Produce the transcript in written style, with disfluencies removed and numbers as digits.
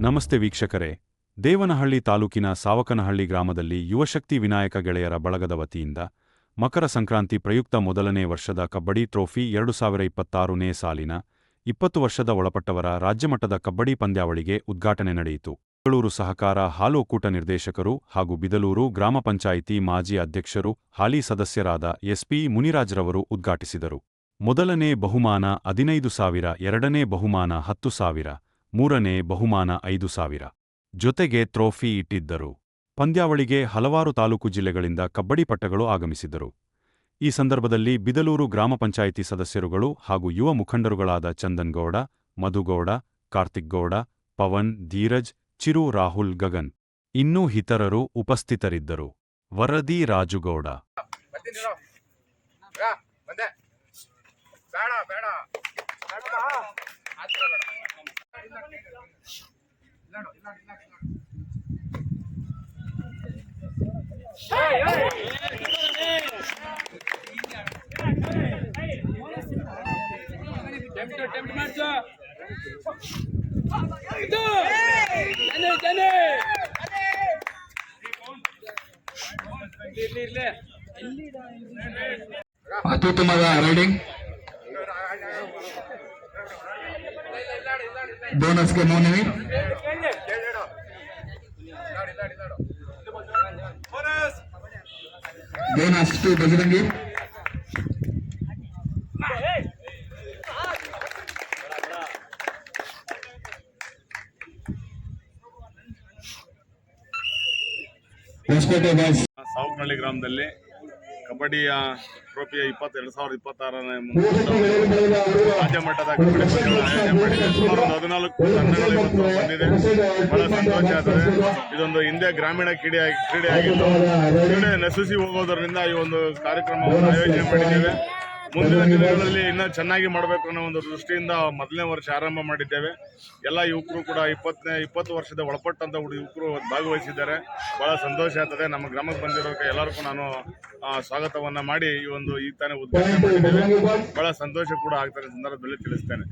ನಮಸ್ತೆ ವೀಕ್ಷಕರೇ. ದೇವನಹಳ್ಳಿ ತಾಲೂಕಿನ ಸಾವಕನಹಳ್ಳಿ ಗ್ರಾಮದಲ್ಲಿ ಯುವಶಕ್ತಿ ವಿನಾಯಕ ಗೆಳೆಯರ ಬಳಗದ ವತಿಯಿಂದ ಮಕರ ಸಂಕ್ರಾಂತಿ ಪ್ರಯುಕ್ತ ಮೊದಲನೇ ವರ್ಷದ ಕಬ್ಬಡಿ ಟ್ರೋಫಿ 2026ನೇ ಸಾಲಿನ 20 ವರ್ಷದ ಒಳಪಟ್ಟವರ ರಾಜ್ಯಮಟ್ಟದ ಕಬ್ಬಡಿ ಪಂದ್ಯಾವಳಿಗೆ ಉದ್ಘಾಟನೆ ನಡೆಯಿತು. ಬೆಂಗಳೂರು ಸಹಕಾರ ಹಾಲು ಒಕ್ಕೂಟ ನಿರ್ದೇಶಕರು ಹಾಗೂ ಬಿದಲೂರು ಗ್ರಾಮ ಪಂಚಾಯಿತಿ ಮಾಜಿ ಅಧ್ಯಕ್ಷರು ಹಾಲಿ ಸದಸ್ಯರಾದ ಎಸ್ಪಿ ಮುನಿರಾಜ್ರವರು ಉದ್ಘಾಟಿಸಿದರು. ಮೊದಲನೇ ಬಹುಮಾನ 15,000, ಎರಡನೇ ಬಹುಮಾನ 10,000, ಮೂರನೇ ಬಹುಮಾನ 5,000 ಜೊತೆಗೆ ಟ್ರೋಫಿ ಇಟ್ಟಿದ್ದರು. ಪಂದ್ಯಾವಳಿಗೆ ಹಲವಾರು ತಾಲೂಕು ಜಿಲ್ಲೆಗಳಿಂದ ಕಬ್ಬಡಿ ಪಟಗಳು ಆಗಮಿಸಿದ್ದರು. ಈ ಸಂದರ್ಭದಲ್ಲಿ ಬಿದಲೂರು ಗ್ರಾಮ ಪಂಚಾಯಿತಿ ಸದಸ್ಯರುಗಳು ಹಾಗೂ ಯುವ ಮುಖಂಡರುಗಳಾದ ಚಂದನ್ ಗೌಡ, ಮಧುಗೌಡ, ಕಾರ್ತಿಕ್ ಗೌಡ, ಪವನ್, ಧೀರಜ್, ಚಿರು, ರಾಹುಲ್, ಗಗನ್ ಇನ್ನೂ ಇತರರು ಉಪಸ್ಥಿತರಿದ್ದರು. ವರದಿ ರಾಜುಗೌಡ. ಅತ್ಯುತ್ತಮದ ರೈಡಿಂಗ್ ಬೋನಸ್ಗೆ ಮೌನವಿ ಬೋನಸ್ ಟು ಬಜರಂಗಿ. ಸಾವಕನಹಳ್ಳಿ ಗ್ರಾಮದಲ್ಲಿ ಕಬಡ್ಡಿಯ ಟ್ರೋಫಿಯ 2026ನೇ ರಾಜ್ಯ ಮಟ್ಟದ ಕಬಡ್ಡಿ ಪಂದ್ಯಗಳು ಆಯೋಜನೆ ಮಾಡಿದೆ. ಸುಮಾರು 14 ತಂಡಗಳು ಇವತ್ತು ಬಂದಿದೆ. ಬಹಳ ಸಂತೋಷ ಆಗ್ತದೆ. ಇದೊಂದು ಹಿಂದೆ ಗ್ರಾಮೀಣ ಕ್ರೀಡೆಯಾಗಿದ್ದು ಕ್ರೀಡೆ ನಶಿಸಿ ಹೋಗೋದರಿಂದ ಈ ಒಂದು ಕಾರ್ಯಕ್ರಮವನ್ನು ಆಯೋಜನೆ ಮಾಡಿದ್ದೇವೆ. ಮುಂದಿನ ದಿನಗಳಲ್ಲಿ ಇನ್ನೂ ಚೆನ್ನಾಗಿ ಮಾಡಬೇಕು ಅನ್ನೋ ಒಂದು ದೃಷ್ಟಿಯಿಂದ ಮೊದಲನೇ ವರ್ಷ ಆರಂಭ ಮಾಡಿದ್ದೇವೆ. ಎಲ್ಲ ಯುವಕರು ಕೂಡ 20 ವರ್ಷದ ಒಳಪಟ್ಟಂತ ಯುವಕರು ಭಾಗವಹಿಸಿದ್ದಾರೆ. ಬಹಳ ಸಂತೋಷ ಆಗ್ತದೆ. ನಮ್ಮ ಗ್ರಾಮಕ್ಕೆ ಬಂದಿರೋಕೆ ಎಲ್ಲರಿಗೂ ನಾನು ಸ್ವಾಗತವನ್ನ ಮಾಡಿ ಈ ತಾನೇ ಉದ್ಘಾಟನೆ ಮಾಡಿದ್ದೇವೆ. ಬಹಳ ಸಂತೋಷ ಕೂಡ ಆಗ್ತಾರೆ ಸಂದರ್ಭದಲ್ಲಿ ತಿಳಿಸ್ತೇನೆ.